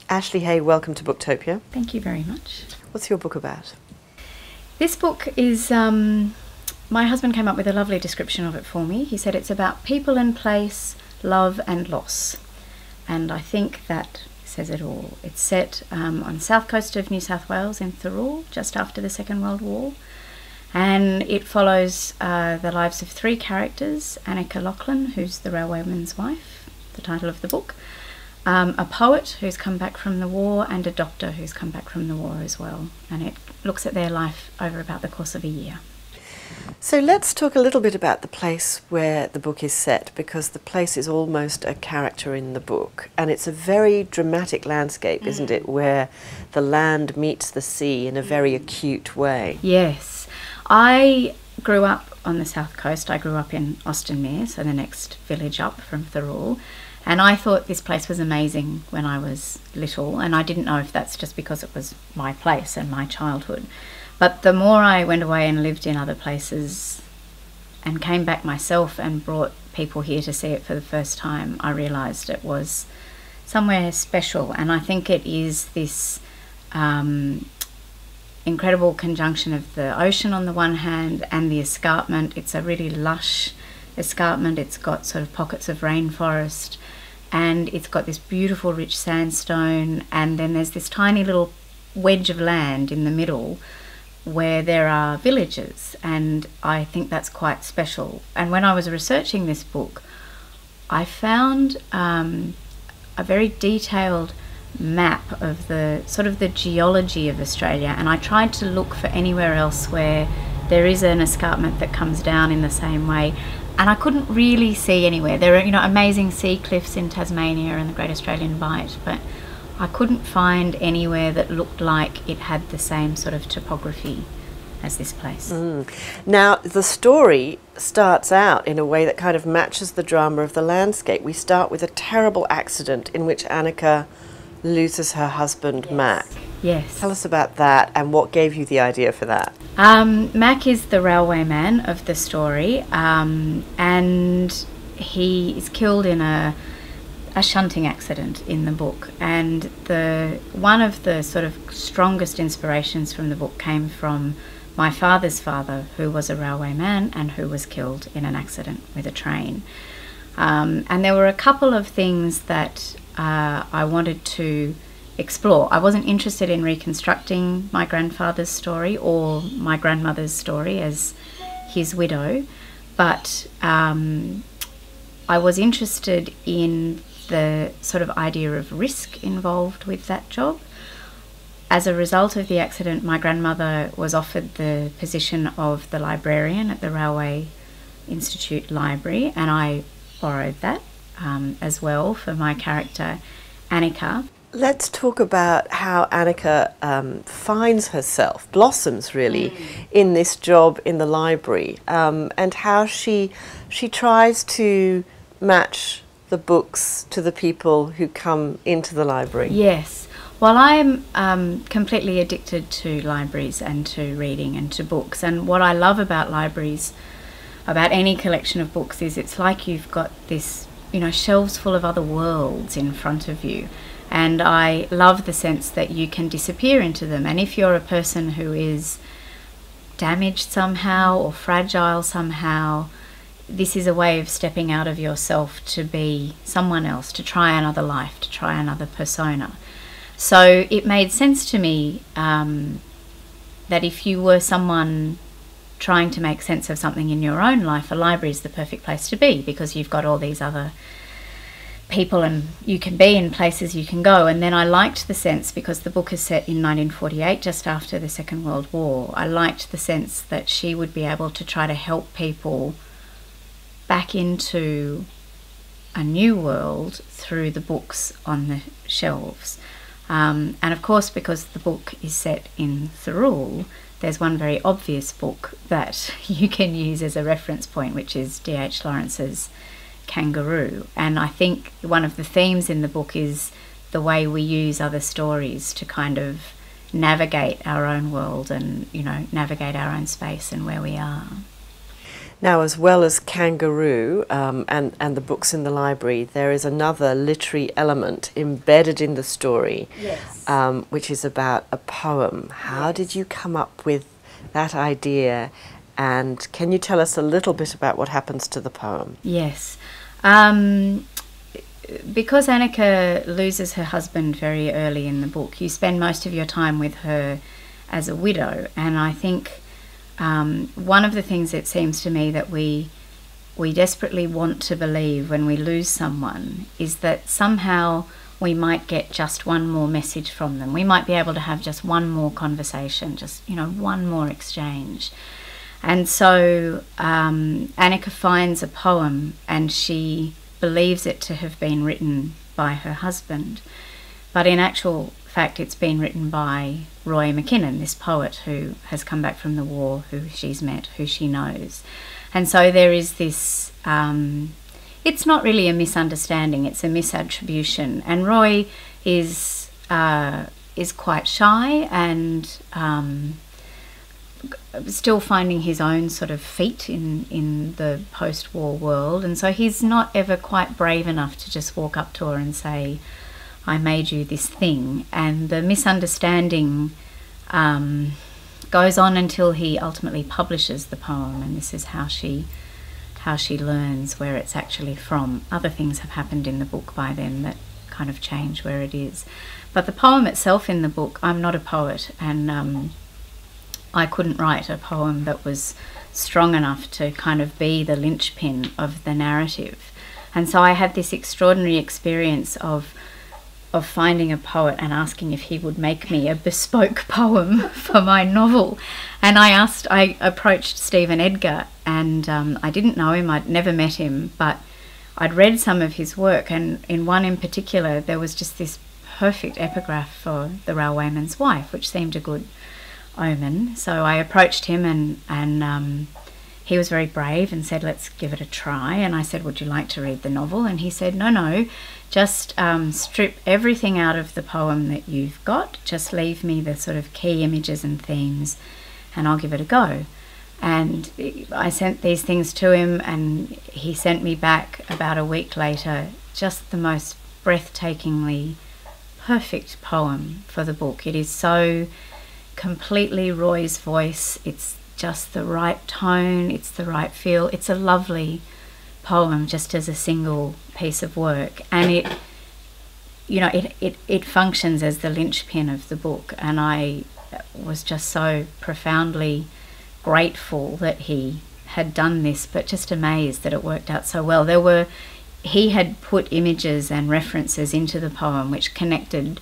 Ashley Hay, welcome to Booktopia. Thank you very much. What's your book about? This book is, my husband came up with a lovely description of it for me. He said it's about people and place, love and loss. And I think that says it all. It's set on the south coast of New South Wales in Thirroul, just after the Second World War. And it follows the lives of three characters: Anikka Lachlan, who's the railwayman's wife, the title of the book, a poet who's come back from the war, and a doctor who's come back from the war as well. And it looks at their life over about the course of a year. So let's talk a little bit about the place where the book is set, because the place is almost a character in the book, and it's a very dramatic landscape, isn't it, where the land meets the sea in a very acute way. Yes. I grew up on the south coast. I grew up in Austinmere, so the next village up from Thirroul, and I thought this place was amazing when I was little, and I didn't know if that's just because it was my place and my childhood. But the more I went away and lived in other places and came back myself and brought people here to see it for the first time, I realised it was somewhere special. And I think it is this incredible conjunction of the ocean on the one hand and the escarpment. It's a really lush escarpment. It's got sort of pockets of rainforest, and it's got this beautiful rich sandstone, and then there's this tiny little wedge of land in the middle where there are villages, and I think that's quite special. And when I was researching this book, I found a very detailed map of the sort of the geology of Australia, and I tried to look for anywhere else where there is an escarpment that comes down in the same way, and I couldn't really see anywhere. There are, amazing sea cliffs in Tasmania and the Great Australian Bight, but I couldn't find anywhere that looked like it had the same sort of topography as this place. Now, the story starts out in a way that kind of matches the drama of the landscape. We start with a terrible accident in which Anika loses her husband, Mac. Yes. Tell us about that and what gave you the idea for that. Mac is the railwayman of the story, and he is killed in a shunting accident in the book, and one of the sort of strongest inspirations from the book came from my father's father, who was a railwayman and who was killed in an accident with a train. And there were a couple of things that I wanted to explore. I wasn't interested in reconstructing my grandfather's story or my grandmother's story as his widow, but I was interested in the sort of idea of risk involved with that job. As a result of the accident, my grandmother was offered the position of the librarian at the Railway Institute Library, and I borrowed that as well for my character Anika. Let's talk about how Anika finds herself, blossoms really, in this job in the library, and how she tries to match the books to the people who come into the library. Yes. Well, I'm completely addicted to libraries and to reading and to books. And what I love about libraries, about any collection of books, is it's like you've got this, shelves full of other worlds in front of you. And I love the sense that you can disappear into them. And if you're a person who is damaged somehow or fragile somehow, this is a way of stepping out of yourself to be someone else, to try another life, to try another persona. So it made sense to me that if you were someone trying to make sense of something in your own life, a library is the perfect place to be, because you've got all these other people and you can be in places you can go. And then I liked the sense, because the book is set in 1948, just after the Second World War, I liked the sense that she would be able to try to help people back into a new world through the books on the shelves. And of course, because the book is set in Thirroul, there's one very obvious book that you can use as a reference point, which is D.H. Lawrence's Kangaroo. And I think one of the themes in the book is the way we use other stories to kind of navigate our own world and, navigate our own space and where we are. Now, as well as Kangaroo and the books in the library, there is another literary element embedded in the story, Yes. Which is about a poem. How did you come up with that idea? And can you tell us a little bit about what happens to the poem? Yes. Because Anika loses her husband very early in the book, you spend most of your time with her as a widow. And I think one of the things it seems to me that we desperately want to believe when we lose someone is that somehow we might get just one more message from them. We might be able to have just one more conversation, just, you know, one more exchange. And so Anika finds a poem and she believes it to have been written by her husband. But in actual fact, it's been written by Roy McKinnon, this poet who has come back from the war, who she's met, who she knows. And so there is this, it's not really a misunderstanding, it's a misattribution. And Roy is quite shy and still finding his own sort of feet in the post-war world, and so he's not ever quite brave enough to just walk up to her and say, I made you this thing. And the misunderstanding goes on until he ultimately publishes the poem, and this is how she learns where it's actually from. Other things have happened in the book by then that kind of change where it is. But the poem itself in the book, I'm not a poet, and I couldn't write a poem that was strong enough to kind of be the linchpin of the narrative. And so I had this extraordinary experience of finding a poet and asking if he would make me a bespoke poem for my novel. And I approached Stephen Edgar, and I didn't know him, I'd never met him, but I'd read some of his work, and in one in particular there was just this perfect epigraph for the Railwayman's wife, which seemed a good omen. So I approached him, and he was very brave and said, let's give it a try. And I said, would you like to read the novel? And he said, no, just strip everything out of the poem that you've got, just leave me the sort of key images and themes, and I'll give it a go. And I sent these things to him, and he sent me back about a week later just the most breathtakingly perfect poem for the book. It is so completely Roy's voice, it's just the right tone, it's the right feel, it's a lovely poem just as a single piece of work, and it functions as the linchpin of the book. And I was just so profoundly grateful that he had done this, but just amazed that it worked out so well. He had put images and references into the poem which connected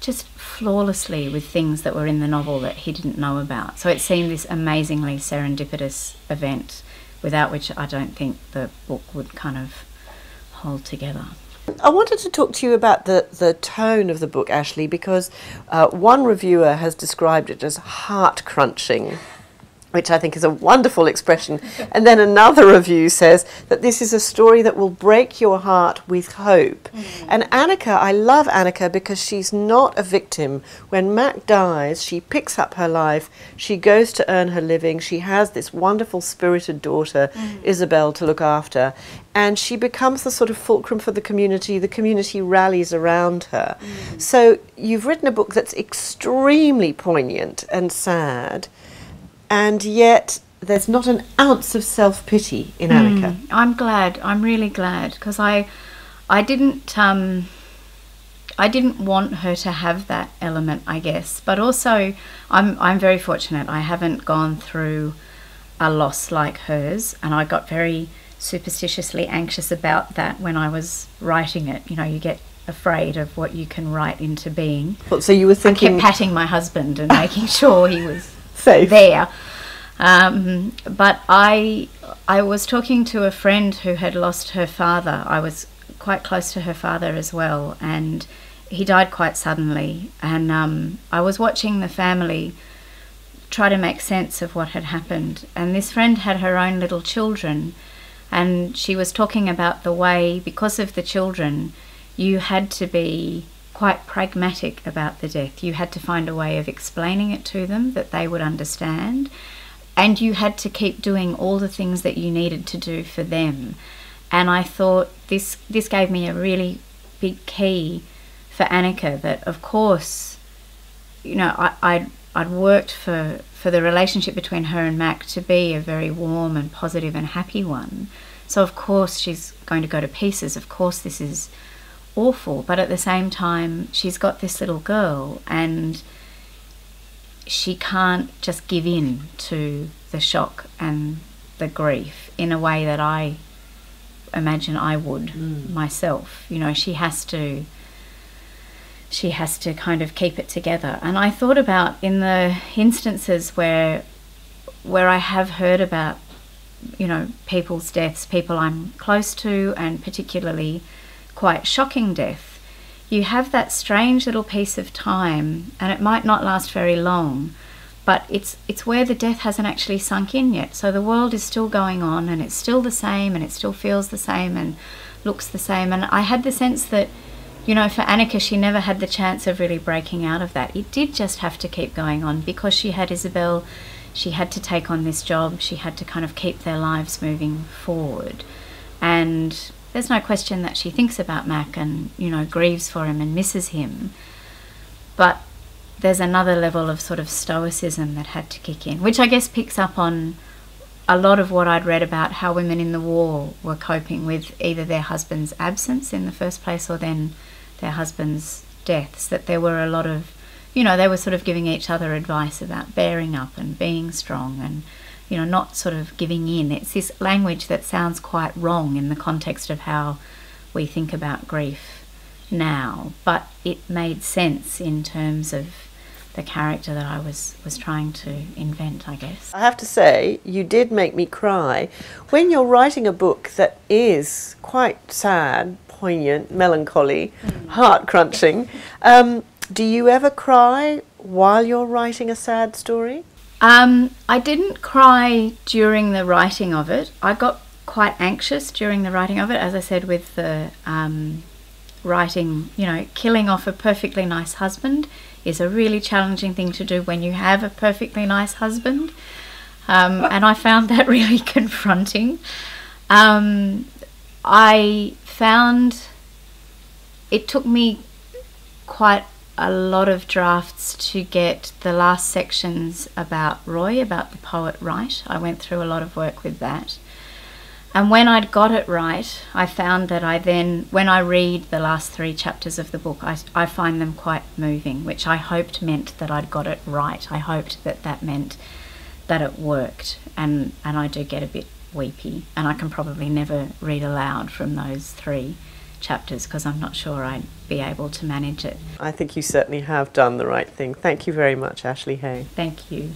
just flawlessly with things that were in the novel that he didn't know about. So it seemed this amazingly serendipitous event, without which I don't think the book would kind of hold together. I wanted to talk to you about the tone of the book, Ashley, because one reviewer has described it as heart-crunching, which I think is a wonderful expression. And then another review says that this is a story that will break your heart with hope. And Anika, I love Anika because she's not a victim. When Mac dies, she picks up her life, she goes to earn her living, she has this wonderful spirited daughter, Isabel, to look after, and she becomes the sort of fulcrum for the community rallies around her. So you've written a book that's extremely poignant and sad, and yet there's not an ounce of self-pity in Anika. I'm glad. I'm really glad, because I didn't want her to have that element, I guess. But also, I'm very fortunate. I haven't gone through a loss like hers, and I got very superstitiously anxious about that when I was writing it. You know, you get afraid of what you can write into being. So you were thinking... I kept patting my husband and making sure he was safe there. But I was talking to a friend who had lost her father. I was quite close to her father as well, and he died quite suddenly. And I was watching the family try to make sense of what had happened. And this friend had her own little children, and she was talking about the way, because of the children, you had to be quite pragmatic about the death. You had to find a way of explaining it to them that they would understand. and you had to keep doing all the things that you needed to do for them. And I thought this gave me a really big key for Anika, that of course, you know, I'd worked for the relationship between her and Mac to be a very warm and positive and happy one. So of course she's going to go to pieces. Of course this is awful. But at the same time, she's got this little girl, and she can't just give in to the shock and the grief in a way that I imagine I would myself. You know, she has to kind of keep it together. And I thought about, in the instances where I have heard about, you know, people's deaths, people I'm close to, and particularly quite shocking death, you have that strange little piece of time, and it might not last very long, but it's where the death hasn't actually sunk in yet. So the world is still going on, and it's still the same, and it still feels the same and looks the same. And I had the sense that, you know, for Anika, she never had the chance of really breaking out of that. It did just have to keep going on because she had Isabel. She had to take on this job. She had to kind of keep their lives moving forward. And there's no question that she thinks about Mac and, you know, grieves for him and misses him. But there's another level of sort of stoicism that had to kick in, which I guess picks up on a lot of what I'd read about how women in the war were coping with either their husband's absence in the first place or then their husband's deaths, that there were a lot of, you know, they were sort of giving each other advice about bearing up and being strong and, you know, not sort of giving in. It's this language that sounds quite wrong in the context of how we think about grief now, but it made sense in terms of the character that I was trying to invent, I guess. I have to say, you did make me cry. When you're writing a book that is quite sad, poignant, melancholy, heart-crunching, do you ever cry while you're writing a sad story? I didn't cry during the writing of it. I got quite anxious during the writing of it, as I said, with the writing, you know, killing off a perfectly nice husband is a really challenging thing to do when you have a perfectly nice husband. And I found that really confronting. I found it took me quite a lot of drafts to get the last sections about Roy, about the poet, right. I went through a lot of work with that. And when I'd got it right, I found that I then, when I read the last 3 chapters of the book, I find them quite moving, which I hoped meant that I'd got it right. I hoped that that meant that it worked. And I do get a bit weepy, and I can probably never read aloud from those 3 chapters because I'm not sure I'd be able to manage it. I think you certainly have done the right thing. Thank you very much, Ashley Hay. Thank you.